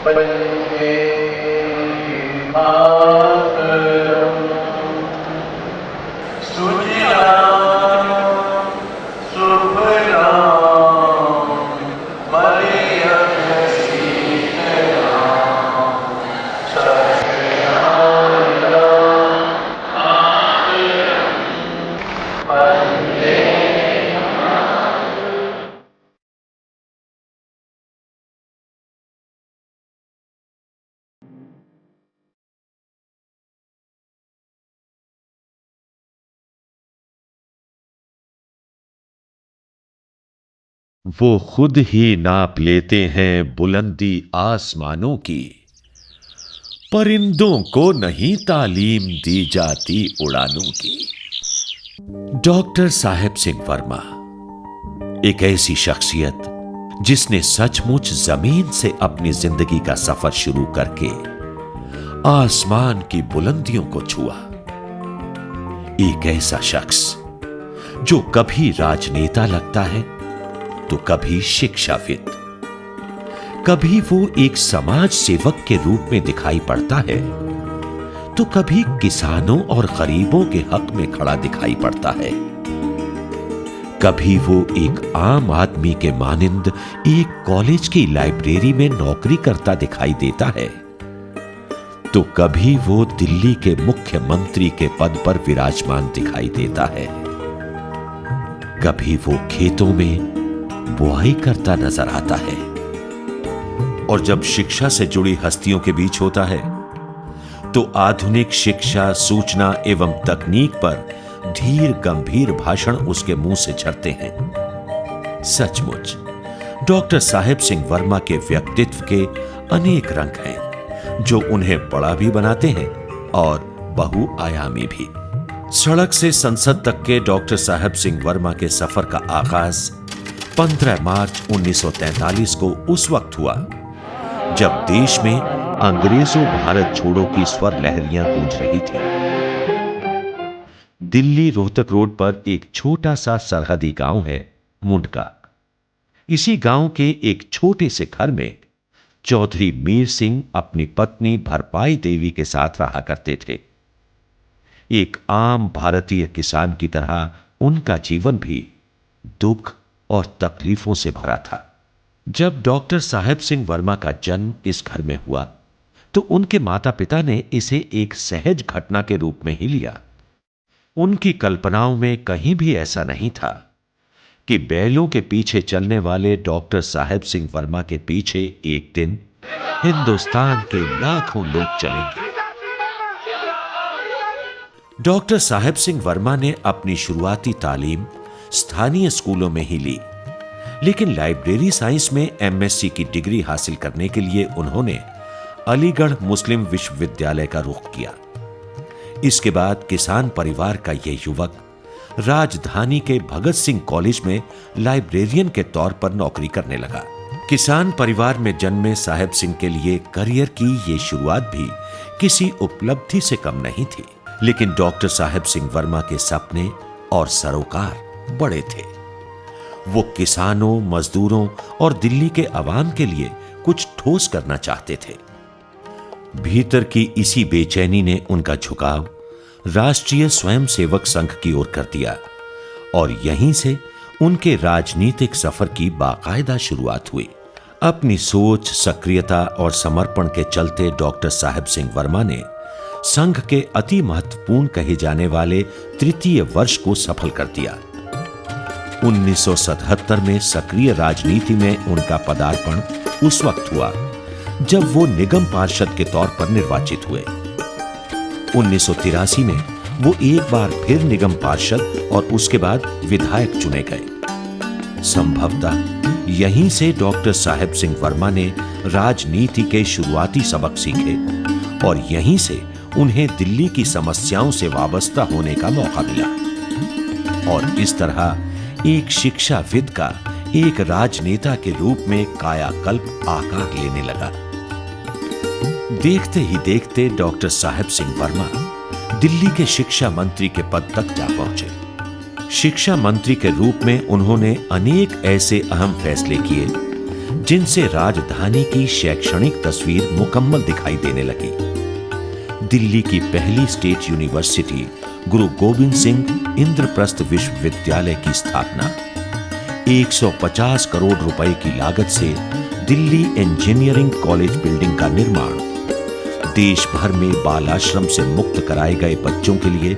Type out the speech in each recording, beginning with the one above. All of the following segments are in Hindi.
वन्दे मातरम्। सुजलां सुफलां मलयजशीतलां सस्याहारं वन्दे। वो खुद ही नाप लेते हैं बुलंदी आसमानों की, परिंदों को नहीं तालीम दी जाती उड़ानों की। डॉक्टर साहेब सिंह वर्मा एक ऐसी शख्सियत जिसने सचमुच जमीन से अपनी जिंदगी का सफर शुरू करके आसमान की बुलंदियों को छुआ। एक ऐसा शख्स जो कभी राजनेता लगता है तो कभी शिक्षाविद, कभी वो एक समाज सेवक के रूप में दिखाई पड़ता है तो कभी किसानों और गरीबों के हक में खड़ा दिखाई पड़ता है। कभी वो एक आम आदमी के मानिंद एक कॉलेज की लाइब्रेरी में नौकरी करता दिखाई देता है, तो कभी वो दिल्ली के मुख्यमंत्री के पद पर विराजमान दिखाई देता है। कभी वो खेतों में बुआई करता नजर आता है। और जब शिक्षा से जुड़ी हस्तियों के बीच होता है तो आधुनिक शिक्षा, सूचना एवं तकनीक पर धीर गंभीर भाषण उसके मुंह से झरते हैं। सचमुच डॉक्टर साहेब सिंह वर्मा के व्यक्तित्व के अनेक रंग हैं जो उन्हें बड़ा भी बनाते हैं और बहुआयामी भी। सड़क से संसद तक के डॉक्टर साहेब सिंह वर्मा के सफर का आगाज 15 मार्च 1943 को उस वक्त हुआ जब देश में अंग्रेजों भारत छोड़ो की स्वर लहरियां गूंज रही थी। दिल्ली रोहतक रोड पर एक छोटा सा सरहदी गांव है मुंडका। इसी गांव के एक छोटे से घर में चौधरी मीर सिंह अपनी पत्नी भरपाई देवी के साथ रहा करते थे। एक आम भारतीय किसान की तरह उनका जीवन भी दुख और तकलीफों से भरा था। जब डॉक्टर साहेब सिंह वर्मा का जन्म इस घर में हुआ तो उनके माता पिता ने इसे एक सहज घटना के रूप में ही लिया। उनकी कल्पनाओं में कहीं भी ऐसा नहीं था कि बैलों के पीछे चलने वाले डॉक्टर साहेब सिंह वर्मा के पीछे एक दिन हिंदुस्तान के लाखों लोग चलेंगे। डॉक्टर साहेब सिंह वर्मा ने अपनी शुरुआती तालीम स्थानीय स्कूलों में ही ली, लेकिन लाइब्रेरी साइंस में एमएससी की डिग्री हासिल करने के लिए उन्होंने अलीगढ़ मुस्लिम विश्वविद्यालय का रुख किया। इसके बाद किसान परिवार का यह युवक राजधानी के भगत सिंह कॉलेज में लाइब्रेरियन के तौर पर नौकरी करने लगा। किसान परिवार में जन्मे साहेब सिंह के लिए करियर की यह शुरुआत भी किसी उपलब्धि से कम नहीं थी, लेकिन डॉक्टर साहेब सिंह वर्मा के सपने और सरोकार बड़े थे। वो किसानों, मजदूरों और दिल्ली के अवाम के लिए कुछ ठोस करना चाहते थे। भीतर की इसी बेचैनी ने उनका झुकाव राष्ट्रीय स्वयंसेवक संघ की ओर कर दिया और यहीं से उनके राजनीतिक सफर की बाकायदा शुरुआत हुई। अपनी सोच, सक्रियता और समर्पण के चलते डॉक्टर साहेब सिंह वर्मा ने संघ के अति महत्वपूर्ण कहे जाने वाले तृतीय वर्ष को सफल कर दिया। 1977 में सक्रिय राजनीति में उनका पदार्पण उस वक्त हुआ जब वो निगम पार्षद के तौर पर निर्वाचित हुए। 1983 में वो एक बार फिर निगम पार्षद और उसके बाद विधायक चुने गए। संभवतः यहीं से डॉक्टर साहेब सिंह वर्मा ने राजनीति के शुरुआती सबक सीखे और यहीं से उन्हें दिल्ली की समस्याओं से वाबस्ता होने का मौका मिला और इस तरह एक शिक्षाविद का एक राजनेता के रूप में कायाकल्प आकार लेने लगा। देखते ही देखते डॉक्टर साहेब सिंह वर्मा दिल्ली के शिक्षा मंत्री के पद तक जा पहुंचे। शिक्षा मंत्री के रूप में उन्होंने अनेक ऐसे अहम फैसले किए जिनसे राजधानी की शैक्षणिक तस्वीर मुकम्मल दिखाई देने लगी। दिल्ली की पहली स्टेट यूनिवर्सिटी गुरु गोविंद सिंह इंद्रप्रस्थ विश्वविद्यालय की स्थापना, 150 करोड़ रुपए की लागत से दिल्ली इंजीनियरिंग कॉलेज बिल्डिंग का निर्माण, देश भर में बाल आश्रम से मुक्त कराए गए बच्चों के लिए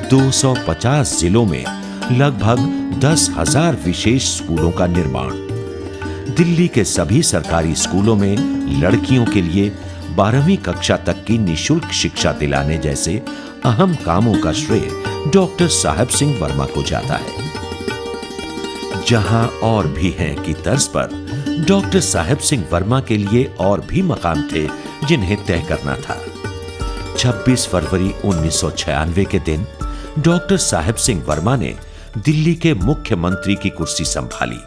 250 जिलों में लगभग 10,000 विशेष स्कूलों का निर्माण, दिल्ली के सभी सरकारी स्कूलों में लड़कियों के लिए 12वीं कक्षा तक की निशुल्क शिक्षा दिलाने जैसे अहम कामों का श्रेय डॉक्टर साहेब सिंह वर्मा को जाता है। जहां और भी हैं की तर्ज पर डॉक्टर साहेब सिंह वर्मा के लिए और भी मकाम थे जिन्हें तय करना था। 26 फरवरी 1996 के दिन डॉक्टर साहेब सिंह वर्मा ने दिल्ली के मुख्यमंत्री की कुर्सी संभाली।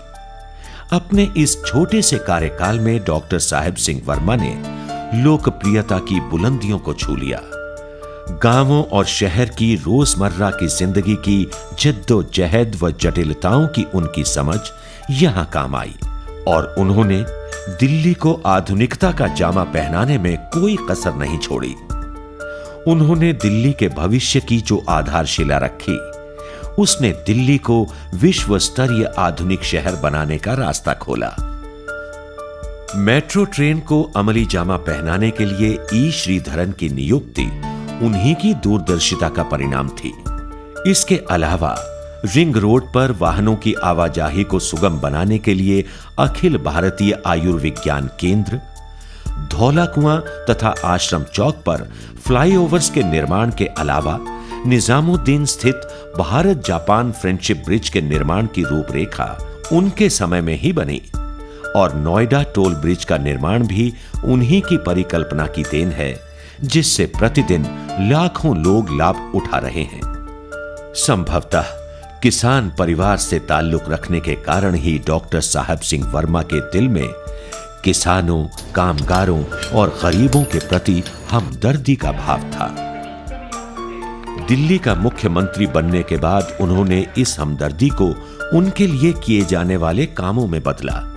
अपने इस छोटे से कार्यकाल में डॉक्टर साहेब सिंह वर्मा ने लोकप्रियता की बुलंदियों को छू लिया। गांवों और शहर की रोजमर्रा की जिंदगी की जद्दोजहद व जटिलताओं की उनकी समझ यहां काम आई और उन्होंने दिल्ली को आधुनिकता का जामा पहनाने में कोई कसर नहीं छोड़ी। उन्होंने दिल्ली के भविष्य की जो आधारशिला रखी, उसने दिल्ली को विश्व स्तरीय आधुनिक शहर बनाने का रास्ता खोला। मेट्रो ट्रेन को अमली जामा पहनाने के लिए ई श्रीधरन की नियुक्ति उन्हीं की दूरदर्शिता का परिणाम थी। इसके अलावा रिंग रोड पर वाहनों की आवाजाही को सुगम बनाने के लिए अखिल भारतीय आयुर्विज्ञान केंद्र, धौला कुआं तथा आश्रम चौक पर फ्लाईओवर्स के निर्माण के अलावा निजामुद्दीन स्थित भारत जापान फ्रेंडशिप ब्रिज के निर्माण की रूपरेखा उनके समय में ही बनी और नोएडा टोल ब्रिज का निर्माण भी उन्हीं की परिकल्पना की देन है, जिससे प्रतिदिन लाखों लोग लाभ उठा रहे हैं। संभवतः किसान परिवार से ताल्लुक रखने के कारण ही डॉक्टर साहेब सिंह वर्मा के दिल में किसानों, कामगारों और गरीबों के प्रति हमदर्दी का भाव था। दिल्ली का मुख्यमंत्री बनने के बाद उन्होंने इस हमदर्दी को उनके लिए किए जाने वाले कामों में बदला।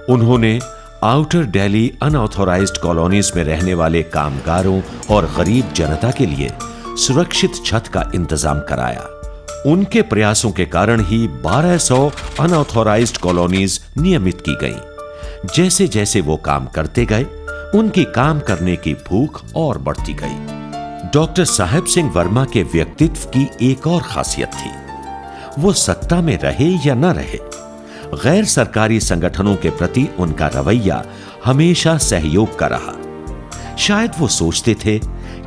उन्होंने आउटर दिल्ली अनऑथोराइज्ड कॉलोनीज में रहने वाले कामगारों और गरीब जनता के लिए सुरक्षित छत का इंतजाम कराया। उनके प्रयासों के कारण ही 1200 अनऑथोराइज्ड कॉलोनीज नियमित की गईं। जैसे जैसे वो काम करते गए, उनकी काम करने की भूख और बढ़ती गई। डॉक्टर साहेब सिंह वर्मा के व्यक्तित्व की एक और खासियत थी। वो सत्ता में रहे या न रहे, गैर सरकारी संगठनों के प्रति उनका रवैया हमेशा सहयोग का रहा। शायद वो सोचते थे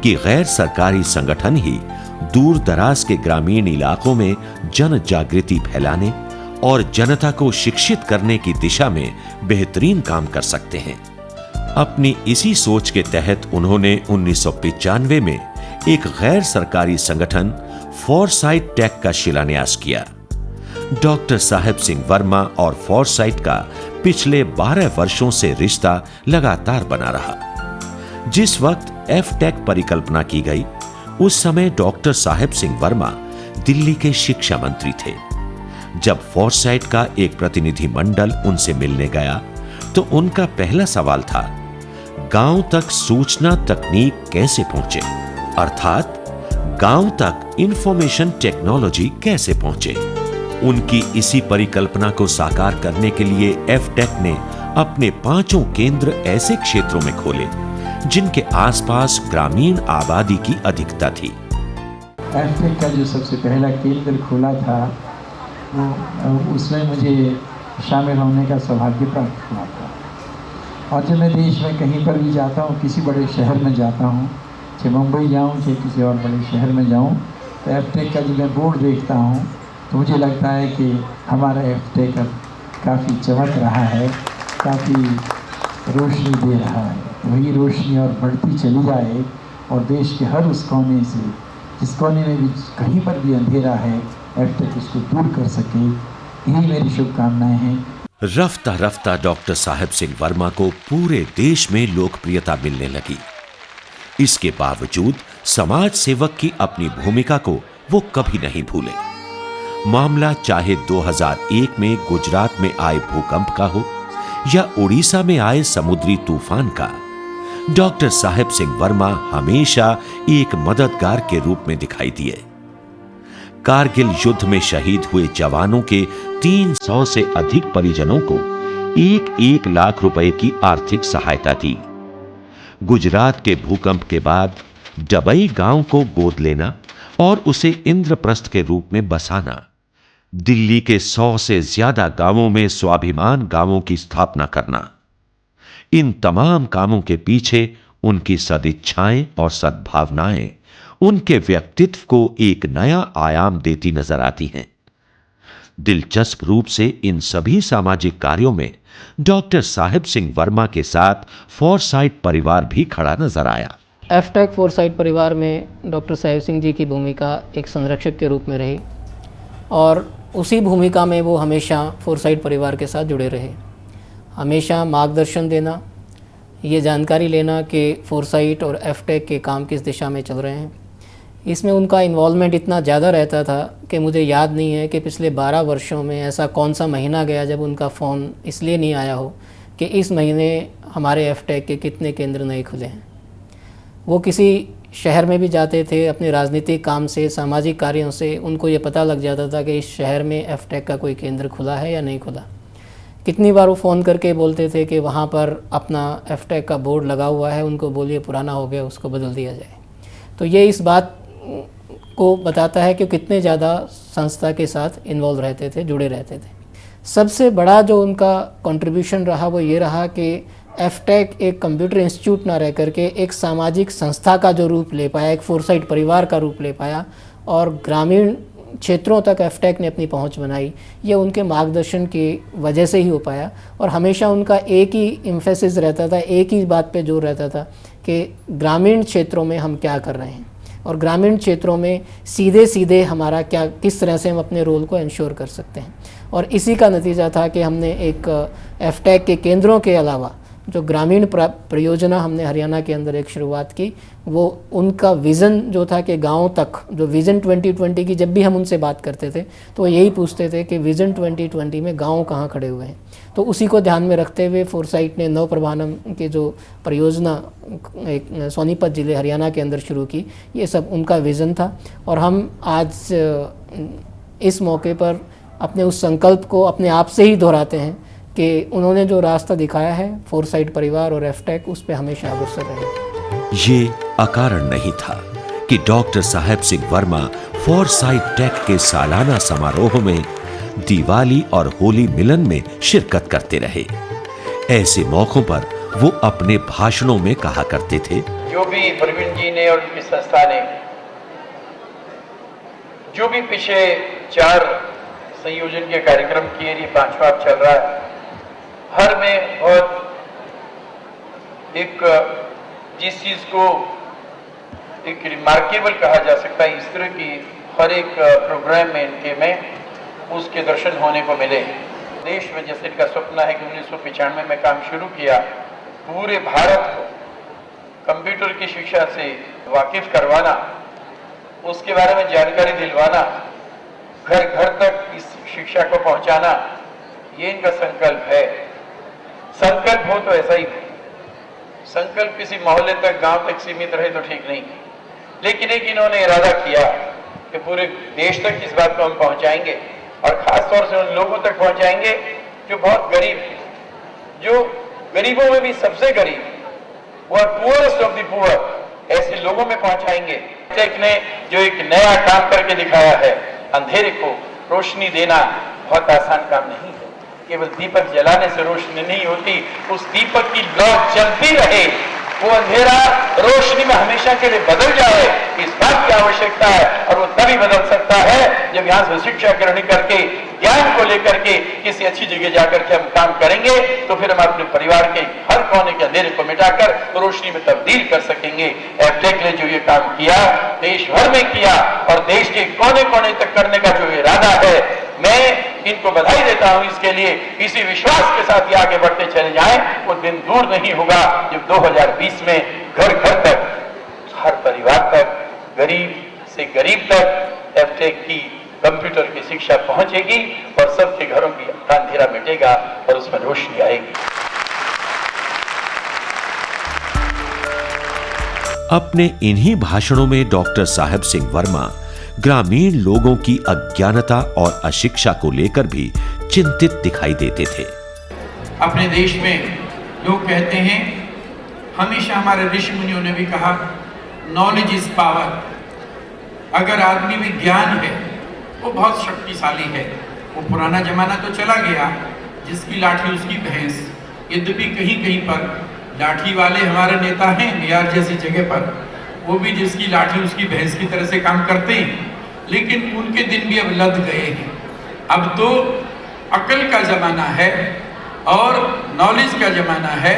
कि गैर सरकारी संगठन ही दूर दराज के ग्रामीण इलाकों में जन जागृति फैलाने और जनता को शिक्षित करने की दिशा में बेहतरीन काम कर सकते हैं। अपनी इसी सोच के तहत उन्होंने 1995 में एक गैर सरकारी संगठन फॉरसाइट टेक का शिलान्यास किया। डॉक्टर साहेब सिंह वर्मा और फॉरसाइट का पिछले 12 वर्षों से रिश्ता लगातार बना रहा। जिस वक्त एफ-टेक परिकल्पना की गई, उस समय डॉक्टर साहेब सिंह वर्मा दिल्ली के शिक्षा मंत्री थे। जब फॉरसाइट का एक प्रतिनिधि मंडल उनसे मिलने गया, तो उनका पहला सवाल था, गांव तक सूचना तकनीक कैसे पहुंचे, अर्थात गांव तक इंफॉर्मेशन टेक्नोलॉजी कैसे पहुंचे। उनकी इसी परिकल्पना को साकार करने के लिए एफ-टेक ने अपने 5 केंद्र ऐसे क्षेत्रों में खोले जिनके आसपास ग्रामीण आबादी की अधिकता थी। एफ-टेक का जो सबसे पहला केंद्र खोला था, वो उसमें मुझे शामिल होने का सौभाग्य प्राप्त हुआ था। और जब मैं देश में कहीं पर भी जाता हूँ, किसी बड़े शहर में जाता हूँ, चाहे मुंबई जाऊँ चाहे किसी और बड़े शहर में जाऊँ, तो एफ-टेक का जब मैं बोर्ड देखता हूँ तो मुझे लगता है कि हमारा एफ-टेक अब काफ़ी चमक रहा है, काफ़ी रोशनी दे रहा है। वही रोशनी और बढ़ती चली जाए और देश के हर उस कोने से, जिस कोने में भी कहीं पर भी अंधेरा है, एफ-टेक उसको दूर कर सके। यही मेरी शुभकामनाएं हैं। रफ्ता रफ्ता डॉक्टर साहेब सिंह वर्मा को पूरे देश में लोकप्रियता मिलने लगी। इसके बावजूद समाज सेवक की अपनी भूमिका को वो कभी नहीं भूले। मामला चाहे 2001 में गुजरात में आए भूकंप का हो या उड़ीसा में आए समुद्री तूफान का, डॉक्टर साहेब सिंह वर्मा हमेशा एक मददगार के रूप में दिखाई दिए। कारगिल युद्ध में शहीद हुए जवानों के 300 से अधिक परिजनों को 1-1 लाख रुपए की आर्थिक सहायता दी। गुजरात के भूकंप के बाद डबई गांव को गोद लेना और उसे इंद्रप्रस्थ के रूप में बसाना, दिल्ली के 100 से ज्यादा गांवों में स्वाभिमान गांवों की स्थापना करना, इन तमाम कामों के पीछे उनकी सदिच्छाएं और सद्भावनाएं उनके व्यक्तित्व को एक नया आयाम देती नजर आती हैं। दिलचस्प रूप से इन सभी सामाजिक कार्यों में डॉक्टर साहेब सिंह वर्मा के साथ फोरसाइट परिवार भी खड़ा नजर आया। एफटेक फोरसाइट परिवार में डॉक्टर साहेब सिंह जी की भूमिका एक संरक्षक के रूप में रही और उसी भूमिका में वो हमेशा फोरसाइट परिवार के साथ जुड़े रहे। हमेशा मार्गदर्शन देना, ये जानकारी लेना कि फोरसाइट और एफटेक के काम किस दिशा में चल रहे हैं, इसमें उनका इन्वॉल्वमेंट इतना ज़्यादा रहता था कि मुझे याद नहीं है कि पिछले 12 वर्षों में ऐसा कौन सा महीना गया जब उनका फ़ोन इसलिए नहीं आया हो कि इस महीने हमारे एफटेक के कितने केंद्र नए खुले हैं। वो किसी शहर में भी जाते थे अपने राजनीतिक काम से, सामाजिक कार्यों से, उनको ये पता लग जाता था कि इस शहर में एफटेक का कोई केंद्र खुला है या नहीं खुला। कितनी बार वो फ़ोन करके बोलते थे कि वहाँ पर अपना एफटेक का बोर्ड लगा हुआ है, उनको बोलिए पुराना हो गया, उसको बदल दिया जाए। तो ये इस बात को बताता है कि कितने ज़्यादा संस्था के साथ इन्वॉल्व रहते थे, जुड़े रहते थे। सबसे बड़ा जो उनका कंट्रीब्यूशन रहा वो ये रहा कि एफटेक एक कंप्यूटर इंस्टीट्यूट ना रह करके एक सामाजिक संस्था का जो रूप ले पाया, एक फोरसाइट परिवार का रूप ले पाया और ग्रामीण क्षेत्रों तक एफटेक ने अपनी पहुंच बनाई। ये उनके मार्गदर्शन की वजह से ही हो पाया और हमेशा उनका एक ही एम्फेसिस रहता था, एक ही बात पे जोर रहता था कि ग्रामीण क्षेत्रों में हम क्या कर रहे हैं और ग्रामीण क्षेत्रों में सीधे सीधे हमारा क्या, किस तरह से हम अपने रोल को इंश्योर कर सकते हैं। और इसी का नतीजा था कि हमने एक एफटेक के केंद्रों के अलावा जो ग्रामीण परियोजना हमने हरियाणा के अंदर एक शुरुआत की, वो उनका विज़न जो था कि गाँव तक, जो विज़न 2020 की जब भी हम उनसे बात करते थे तो वो यही पूछते थे कि विज़न 2020 में गाँव कहाँ खड़े हुए हैं। तो उसी को ध्यान में रखते हुए फोरसाइट ने नवप्रभानम की जो परियोजना एक सोनीपत जिले हरियाणा के अंदर शुरू की, ये सब उनका विज़न था। और हम आज इस मौके पर अपने उस संकल्प को अपने आप से ही दोहराते हैं कि उन्होंने जो रास्ता दिखाया है फोरसाइट परिवार और एफटेक, उस पर हमेशा अग्रसर रहे। ये अकारण नहीं था कि डॉक्टर साहेब सिंह वर्मा फोरसाइट टेक के सालाना समारोह में दिवाली और होली मिलन में शिरकत करते रहे। ऐसे मौकों पर वो अपने भाषणों में कहा करते थे, जो भी प्रवीण जी ने और उनकी संस्था ने जो भी पिछले 4 संयोजन के कार्यक्रम किए, ये 5वां चल रहा है, हर में बहुत एक जिस चीज को एक रिमार्केबल कहा जा सकता है, इस तरह की हर एक प्रोग्राम में इनके में उसके दर्शन होने को मिले। देश में जैसे इनका सपना है कि 1995 में काम शुरू किया, पूरे भारत को कंप्यूटर की शिक्षा से वाकिफ करवाना, उसके बारे में जानकारी दिलवाना, घर घर तक इस शिक्षा को पहुंचाना, ये इनका संकल्प है। संकल्प हो तो ऐसा ही हो। संकल्प किसी मोहल्ले तक, गांव तक सीमित रहे तो ठीक नहीं, लेकिन एक इन्होंने इरादा किया कि पूरे देश तक इस बात को हम पहुंचाएंगे और खास तौर से उन लोगों तक पहुंचाएंगे जो बहुत गरीब हैं, जो गरीबों में भी सबसे गरीब, वो पुअरेस्ट ऑफ द पुअर, ऐसे लोगों में पहुंचाएंगे। टेक ने जो एक नया काम करके दिखाया है, अंधेरे को रोशनी देना बहुत आसान काम नहीं है। केवल दीपक जलाने से रोशनी नहीं होती, उस दीपक की लौ जलती रहे, वो अंधेरा रोशनी में हमेशा के लिए बदल जाए, इस बात की आवश्यकता है। और वो तभी बदल सकता है जब यहाँ से शिक्षा ग्रहण करके, ज्ञान को लेकर के किसी अच्छी जगह जाकर के हम काम करेंगे, तो फिर हम अपने परिवार के हर कोने के अंधेरे को मिटाकर रोशनी में तब्दील कर सकेंगे। एफटेक ने जो ये काम किया, देश भर में किया और देश के कोने कोने तक करने का जो इरादा है, मैं इनको बधाई देता हूं इसके लिए। इसी विश्वास के साथ ये आगे बढ़ते चले जाएं, वो दिन दूर नहीं होगा जब 2020 में घर घर तक, हर परिवार तक, गरीब से गरीब तक एफटेक की कंप्यूटर की शिक्षा पहुंचेगी और सबके घरों की अंधेरा मिटेगा और उसमें रोशनी आएगी। अपने इन्हीं भाषणों में डॉक्टर साहेब सिंह वर्मा ग्रामीण लोगों की अज्ञानता और अशिक्षा को लेकर भी चिंतित दिखाई देते थे। अपने देश में लोग कहते हैं, हमेशा हमारे ऋषि मुनियों ने भी कहा, नॉलेज इज पावर। अगर आदमी में ज्ञान है वो बहुत शक्तिशाली है। वो पुराना जमाना तो चला गया, जिसकी लाठी उसकी भैंस। यद्यपि कहीं कहीं पर लाठी वाले हमारे नेता हैं बिहार जैसी जगह पर, वो भी जिसकी लाठी उसकी भैंस की तरह से काम करते हैं, लेकिन उनके दिन भी अब लद गए हैं। अब तो अकल का जमाना है और नॉलेज का जमाना है।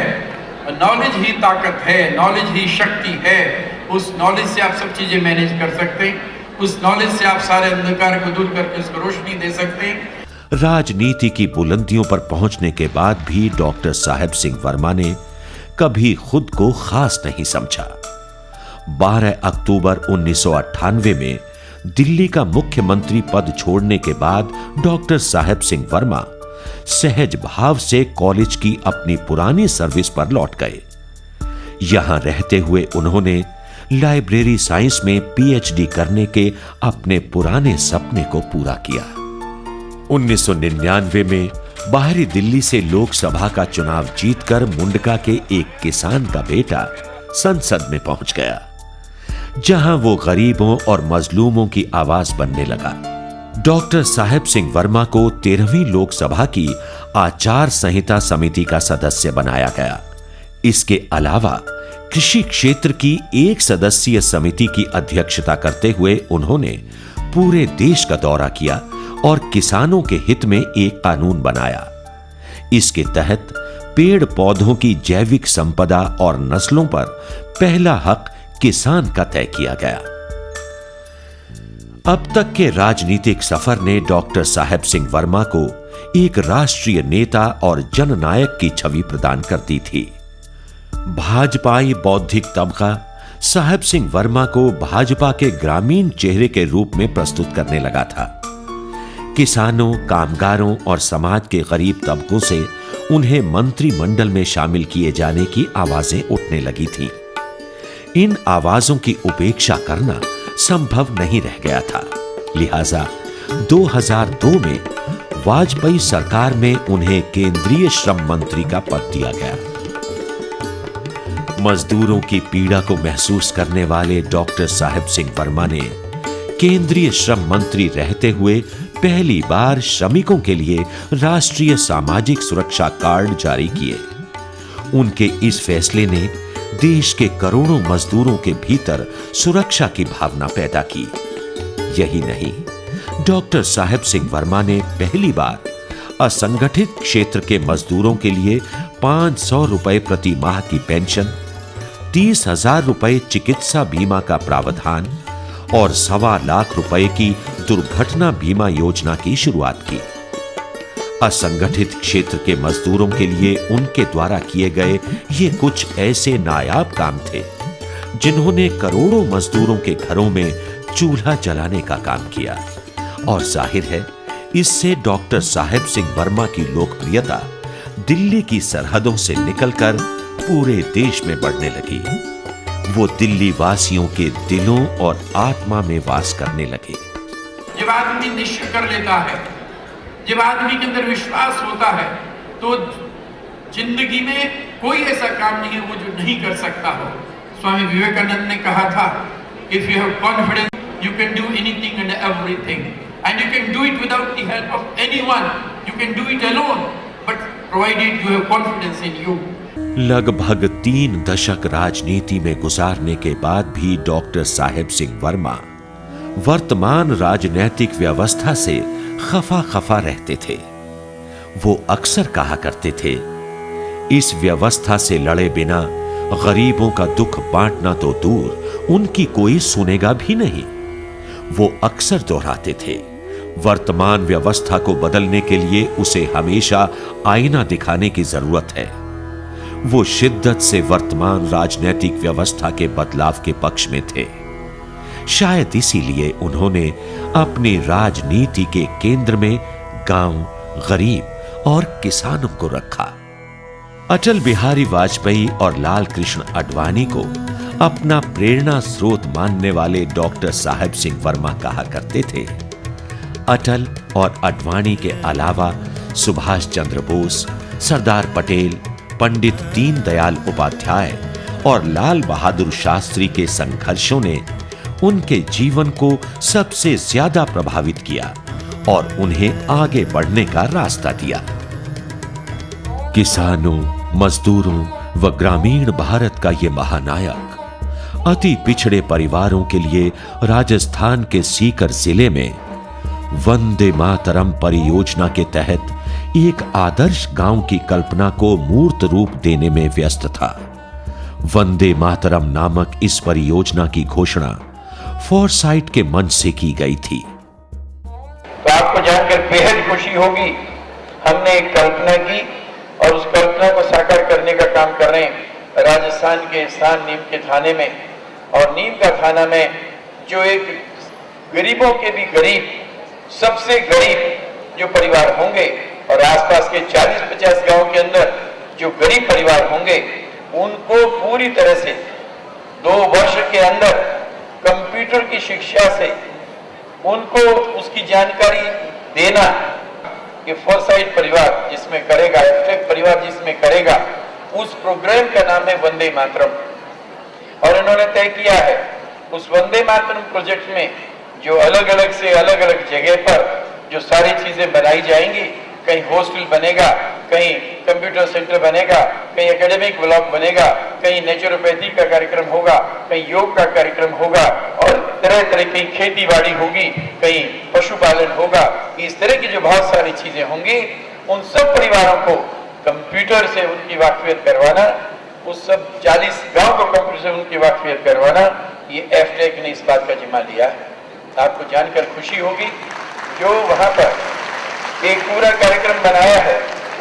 नॉलेज ही ताकत है, नॉलेज ही शक्ति है। उस नॉलेज से आप सब चीजें मैनेज कर सकते हैं, उस नॉलेज से आप सारे अंधकार को दूर करके उसको रोशनी दे सकते हैं। राजनीति की बुलंदियों पर पहुंचने के बाद भी डॉक्टर साहेब सिंह वर्मा ने कभी खुद को खास नहीं समझा। 12 अक्टूबर 1998 में दिल्ली का मुख्यमंत्री पद छोड़ने के बाद डॉक्टर साहेब सिंह वर्मा सहज भाव से कॉलेज की अपनी पुरानी सर्विस पर लौट गए। यहां रहते हुए उन्होंने लाइब्रेरी साइंस में पीएचडी करने के अपने पुराने सपने को पूरा किया। 1999 में बाहरी दिल्ली से लोकसभा का चुनाव जीतकर मुंडका के एक किसान का बेटा संसद में पहुंच गया, जहां वो गरीबों और मजलूमों की आवाज बनने लगा। डॉक्टर साहेब सिंह वर्मा को 13वीं लोकसभा की आचार संहिता समिति का सदस्य बनाया गया। इसके अलावा कृषि क्षेत्र की एक सदस्यीय समिति की अध्यक्षता करते हुए उन्होंने पूरे देश का दौरा किया और किसानों के हित में एक कानून बनाया। इसके तहत पेड़ पौधों की जैविक संपदा और नस्लों पर पहला हक किसान का तय किया गया। अब तक के राजनीतिक सफर ने डॉक्टर साहेब सिंह वर्मा को एक राष्ट्रीय नेता और जननायक की छवि प्रदान कर दी थी। भाजपाई बौद्धिक तबका साहेब सिंह वर्मा को भाजपा के ग्रामीण चेहरे के रूप में प्रस्तुत करने लगा था। किसानों, कामगारों और समाज के गरीब तबकों से उन्हें मंत्रिमंडल में शामिल किए जाने की आवाजें उठने लगी थीं। इन आवाजों की उपेक्षा करना संभव नहीं रह गया था, लिहाजा 2002 में वाजपेयी सरकार में उन्हें केंद्रीय श्रम मंत्री का पद दिया गया। मजदूरों की पीड़ा को महसूस करने वाले डॉक्टर साहेब सिंह वर्मा ने केंद्रीय श्रम मंत्री रहते हुए पहली बार श्रमिकों के लिए राष्ट्रीय सामाजिक सुरक्षा कार्ड जारी किए। उनके इस फैसले ने देश के करोड़ों मजदूरों के भीतर सुरक्षा की भावना पैदा की। यही नहीं, डॉक्टर साहेब सिंह वर्मा ने पहली बार असंगठित क्षेत्र के मजदूरों के लिए 500 रुपए प्रति माह की पेंशन, 30,000 रुपए चिकित्सा बीमा का प्रावधान और 1.25 लाख रुपए की दुर्घटना बीमा योजना की शुरुआत की। असंगठित क्षेत्र के मजदूरों के लिए उनके द्वारा किए गए ये कुछ ऐसे नायाब काम थे जिन्होंने करोड़ों मजदूरों के घरों में चूल्हा जलाने का काम किया, और जाहिर है इससे डॉक्टर साहेब सिंह वर्मा की लोकप्रियता दिल्ली की सरहदों से निकलकर पूरे देश में बढ़ने लगी। वो दिल्ली वासियों के दिलों और आत्मा में वास करने लगे। जब आदमी निश्चय कर लेता है, जब आदमी के अंदर विश्वास होता है, तो जिंदगी में कोई ऐसा काम नहीं है वो जो नहीं कर सकता हो। स्वामी विवेकानंद ने कहा था, if you have confidence you can do anything and everything, and you can do it without the help of anyone, you can do it alone, but provided you have confidence in you. लगभग 3 दशक राजनीति में गुजारने के बाद भी डॉक्टर साहेब सिंह वर्मा वर्तमान राजनैतिक व्यवस्था से खफा रहते थे। वो अक्सर कहा करते थे, इस व्यवस्था से लड़े बिना गरीबों का दुख बांटना तो दूर, उनकी कोई सुनेगा भी नहीं। वो अक्सर दोहराते थे, वर्तमान व्यवस्था को बदलने के लिए उसे हमेशा आईना दिखाने की जरूरत है। वो शिद्दत से वर्तमान राजनीतिक व्यवस्था के बदलाव के पक्ष में थे। शायद इसीलिए उन्होंने अपनी राजनीति के केंद्र में गांव, गरीब और किसानों को रखा। अटल बिहारी वाजपेयी और लाल कृष्ण आडवाणी को अपना प्रेरणा स्रोत मानने वाले डॉक्टर साहेब सिंह वर्मा कहा करते थे, अटल और आडवाणी के अलावा सुभाष चंद्र बोस, सरदार पटेल, पंडित दीनदयाल उपाध्याय और लाल बहादुर शास्त्री के संघर्षों ने उनके जीवन को सबसे ज्यादा प्रभावित किया और उन्हें आगे बढ़ने का रास्ता दिया। किसानों, मजदूरों व ग्रामीण भारत का यह महानायक अति पिछड़े परिवारों के लिए राजस्थान के सीकर जिले में वंदे मातरम परियोजना के तहत एक आदर्श गांव की कल्पना को मूर्त रूप देने में व्यस्त था। वंदे मातरम नामक इस परियोजना की घोषणा फोरसाइट के मन से की गई थी। तो आपको जानकर बेहद खुशी होगी, हमने एक कल्पना की और उस कल्पना को साकार करने का काम कर रहे हैं राजस्थान के स्थान नीम के थाने में। और नीम का थाना में जो एक गरीबों के भी गरीब, सबसे गरीब जो परिवार होंगे और आसपास के 40-50 गांव के अंदर जो गरीब परिवार होंगे, उनको पूरी तरह से 2 वर्ष के अंदर कंप्यूटर की शिक्षा से उनको उसकी जानकारी देना। ये फोरसाइट परिवार जिसमें करेगा, एफ्टेक परिवार जिसमें करेगा, उस प्रोग्राम का नाम है वंदे मातरम। और इन्होंने तय किया है उस वंदे मातरम प्रोजेक्ट में जो अलग अलग से अलग अलग जगह पर जो सारी चीजें बनाई जाएंगी, कहीं हॉस्टल बनेगा, कहीं कंप्यूटर सेंटर बनेगा, कहीं एकेडमिक ब्लॉक बनेगा, कहीं नेचुरोपैथी का कार्यक्रम होगा, कहीं योग का कार्यक्रम होगा और तरह तरह की खेती बाड़ी होगी, कहीं पशुपालन होगा। इस तरह की जो बहुत सारी चीजें होंगी, उन सब परिवारों को कंप्यूटर से उनकी वाकफियत करवाना, उस सब 40 गांव को कंप्यूटर से उनकी वाकफियत करवाना, ये एफ्टेक ने इस बात का जिम्मा लिया है। आपको जानकर खुशी होगी, जो वहां पर एक पूरा कार्यक्रम बनाया है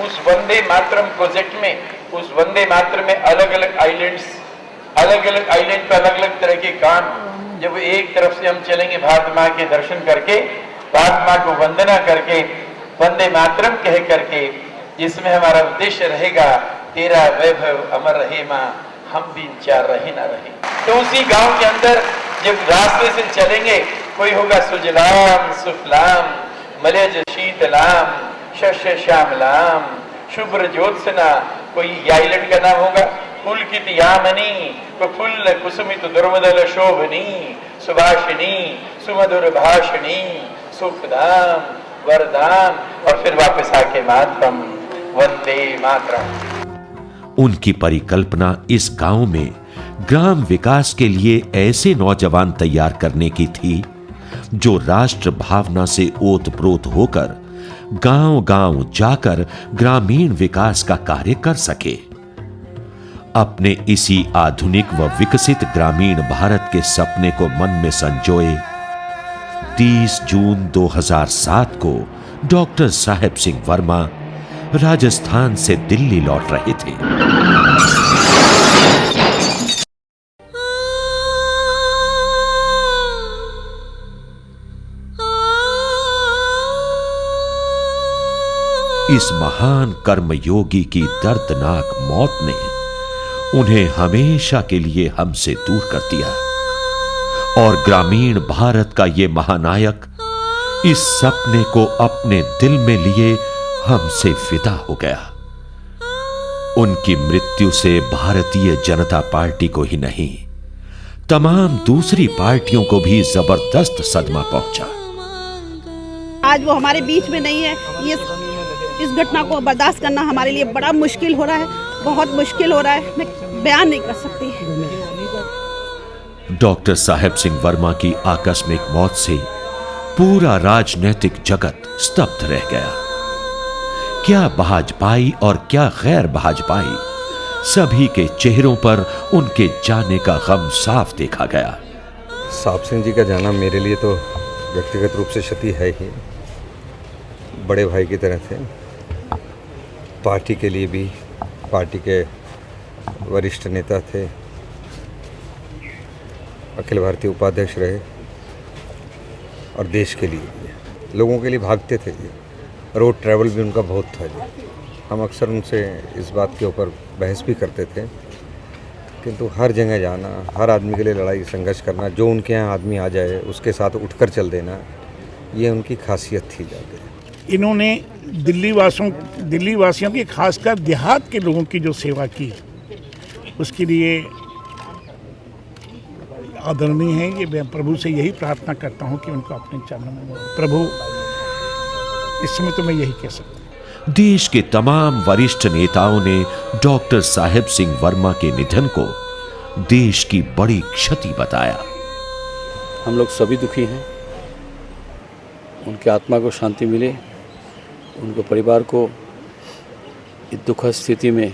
उस वंदे मातरम प्रोजेक्ट में, उस वंदे मातरम में अलग अलग आइलैंड पे अलग अलग तरह के काम। जब एक तरफ से हम चलेंगे भारत माँ के दर्शन करके, भारत माँ को वंदना करके, वंदे मातरम कह करके, जिसमें हमारा उद्देश्य रहेगा तेरा वैभव अमर रहे माँ, हम भी चार रहे ना रहे। तो उसी गांव के अंदर जब रास्ते से चलेंगे, कोई होगा सुजलाम सुफलाम मलयज शीतलाम शस्य श्यामलाम शुभ्र ज्योत्सना, कोई आइलैंड का नाम होगा पुलकित यामिनी, कोई फुल्ल कुसुमित दुर्मदल शोभनी सुभाषिनी सुमधुर भाषिणी सुखदाम वरदाम, और फिर वापस आके मातरम वंदे मातरम। उनकी परिकल्पना इस गांव में ग्राम विकास के लिए ऐसे नौजवान तैयार करने की थी जो राष्ट्र भावना से ओतप्रोत होकर गांव-गांव जाकर ग्रामीण विकास का कार्य कर सके। अपने इसी आधुनिक व विकसित ग्रामीण भारत के सपने को मन में संजोए 30 जून 2007 को डॉक्टर साहेब सिंह वर्मा राजस्थान से दिल्ली लौट रहे थे। इस महान कर्मयोगी की दर्दनाक मौत ने उन्हें हमेशा के लिए हमसे दूर कर दिया और ग्रामीण भारत का ये महानायक इस सपने को अपने दिल में लिए हमसे विदा हो गया। उनकी मृत्यु से भारतीय जनता पार्टी को ही नहीं, तमाम दूसरी पार्टियों को भी जबरदस्त सदमा पहुंचा। आज वो हमारे बीच में नहीं है। इस घटना को बर्दाश्त करना हमारे लिए बड़ा मुश्किल हो रहा है, बहुत मुश्किल हो रहा है, मैं बयान नहीं कर सकती। डॉक्टर साहेब सिंह वर्मा की आकस्मिक मौत से पूरा राजनीतिक जगत स्तब्ध रह गया। क्या भाजपाई और क्या गैर भाजपाई, सभी के चेहरों पर उनके जाने का गम साफ देखा गया। साहब सिंह जी का जाना मेरे लिए तो व्यक्तिगत रूप से क्षति है ही, बड़े भाई की तरह थे। पार्टी के लिए भी, पार्टी के वरिष्ठ नेता थे, अखिल भारतीय उपाध्यक्ष रहे और देश के लिए भी, लोगों के लिए भागते थे। रोड ट्रैवल भी उनका बहुत था। हम अक्सर उनसे इस बात के ऊपर बहस भी करते थे किंतु हर जगह जाना, हर आदमी के लिए लड़ाई संघर्ष करना, जो उनके यहाँ आदमी आ जाए उसके साथ उठकर चल देना, ये उनकी खासियत थी ज़्यादा। इन्होंने दिल्ली वासियों की, खासकर देहात के लोगों की जो सेवा की, उसके लिए आदरणीय है। ये मैं प्रभु से यही प्रार्थना करता हूँ कि उनको अपने चरणों में प्रभु, इस समय तो मैं यही कह सकता हूँ। देश के तमाम वरिष्ठ नेताओं ने डॉक्टर साहेब सिंह वर्मा के निधन को देश की बड़ी क्षति बताया। हम लोग सभी दुखी हैं। उनके आत्मा को शांति मिले, उनको परिवार को इस दुखद स्थिति में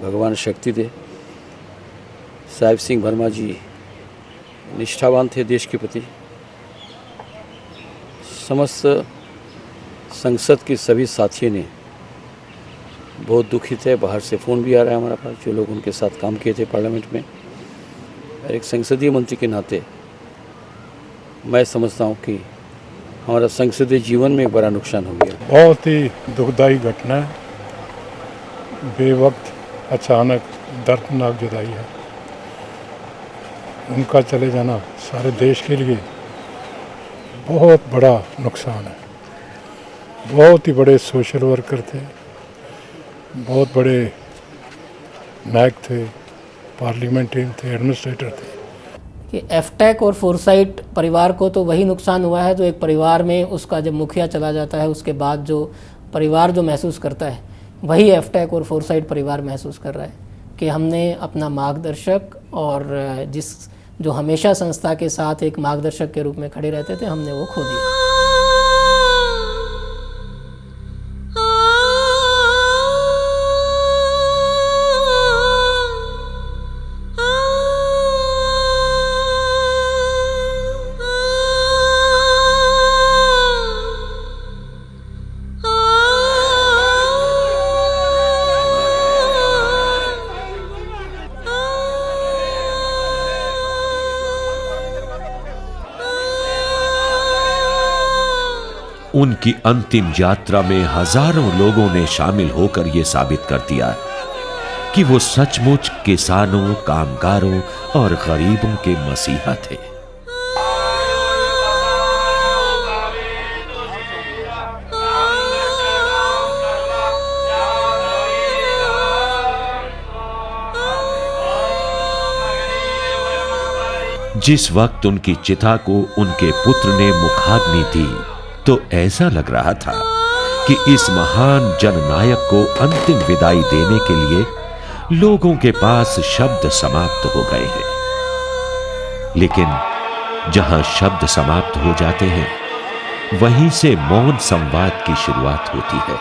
भगवान शक्ति दे। साहेब सिंह वर्मा जी निष्ठावान थे देश के प्रति। समस्त संसद के सभी साथियों ने बहुत दुखित है। बाहर से फ़ोन भी आ रहा है हमारे पास, जो लोग उनके साथ काम किए थे पार्लियामेंट में। और एक संसदीय मंत्री के नाते मैं समझता हूँ कि हमारा संसदीय जीवन में एक बड़ा नुकसान हो गया। बहुत ही दुखदायी घटना है, बेवक्त अचानक दर्दनाक जुदाई है। उनका चले जाना सारे देश के लिए बहुत बड़ा नुकसान है। बहुत ही बड़े सोशल वर्कर थे, बहुत बड़े नायक थे, पार्लियामेंटेरियन थे, एडमिनिस्ट्रेटर थे। कि एफटेक और फोरसाइट परिवार को तो वही नुकसान हुआ है जो एक परिवार में उसका जब मुखिया चला जाता है उसके बाद जो परिवार जो महसूस करता है, वही एफटेक और फोरसाइट परिवार महसूस कर रहा है कि हमने अपना मार्गदर्शक और जो हमेशा संस्था के साथ एक मार्गदर्शक के रूप में खड़े रहते थे, हमने वो खो दिया। उनकी अंतिम यात्रा में हजारों लोगों ने शामिल होकर यह साबित कर दिया कि वो सचमुच किसानों, कामगारों और गरीबों के मसीहा थे। जिस वक्त उनकी चिता को उनके पुत्र ने मुखाग्नि दी तो ऐसा लग रहा था कि इस महान जननायक को अंतिम विदाई देने के लिए लोगों के पास शब्द समाप्त हो गए हैं। लेकिन जहां शब्द समाप्त हो जाते हैं, वहीं से मौन संवाद की शुरुआत होती है।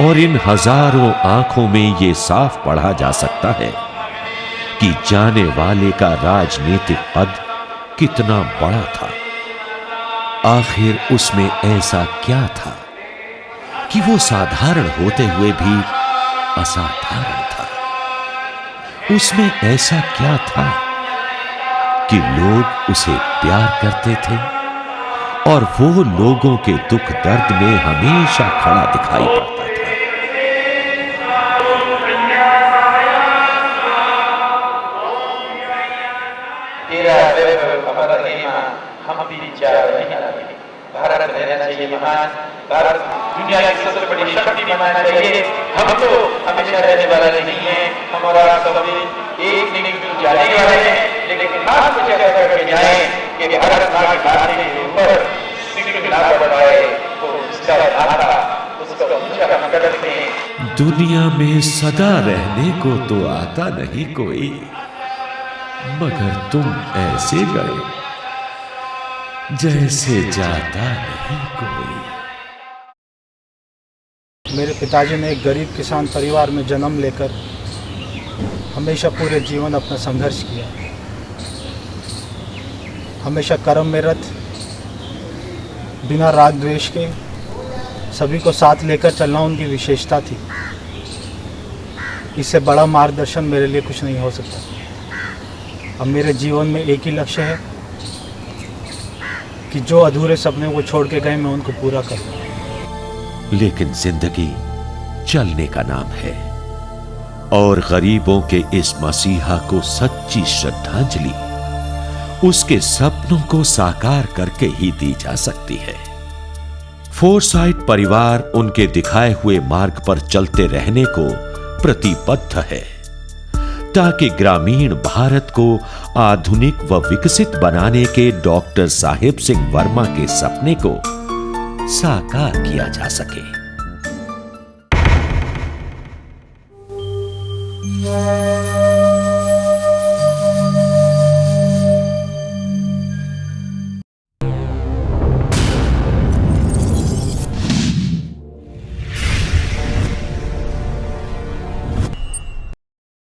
और इन हजारों आंखों में यह साफ पढ़ा जा सकता है कि जाने वाले का राजनीतिक पद कितना बड़ा था। आखिर उसमें ऐसा क्या था कि वो साधारण होते हुए भी असाधारण था? उसमें ऐसा क्या था कि लोग उसे प्यार करते थे और वो लोगों के दुख दर्द में हमेशा खड़ा दिखाई पड़ता था। हम भी विचार नहीं आते। भारत रहना चाहिए महान, भारत दुनिया की सबसे बड़ी शक्ति बनाना चाहिए। हम तो हमेशा रहने वाला नहीं है, हमारा सभी एक दिन जाने वाले हैं। लेकिन खास कुछ ऐसा करके जाए कि भारत माँ की धरती के ऊपर सिर ना बढ़ाए, तो उसका नाता, उसका ऊंचा हम कर सकते हैं। दुनिया में सदा रहने को तो आता नहीं कोई, मगर तुम ऐसे गए जैसे जाता नहीं कोई। मेरे पिताजी ने एक गरीब किसान परिवार में जन्म लेकर हमेशा पूरे जीवन अपना संघर्ष किया। हमेशा कर्म में रत, बिना राग द्वेष के सभी को साथ लेकर चलना उनकी विशेषता थी। इससे बड़ा मार्गदर्शन मेरे लिए कुछ नहीं हो सकता। अब मेरे जीवन में एक ही लक्ष्य है कि जो अधूरे सपने वो छोड़ के गए, मैं उनको पूरा करूं। लेकिन जिंदगी चलने का नाम है, और गरीबों के इस मसीहा को सच्ची श्रद्धांजलि उसके सपनों को साकार करके ही दी जा सकती है। फोरसाइट परिवार उनके दिखाए हुए मार्ग पर चलते रहने को प्रतिबद्ध है ताकि ग्रामीण भारत को आधुनिक व विकसित बनाने के डॉक्टर साहेब सिंह वर्मा के सपने को साकार किया जा सके।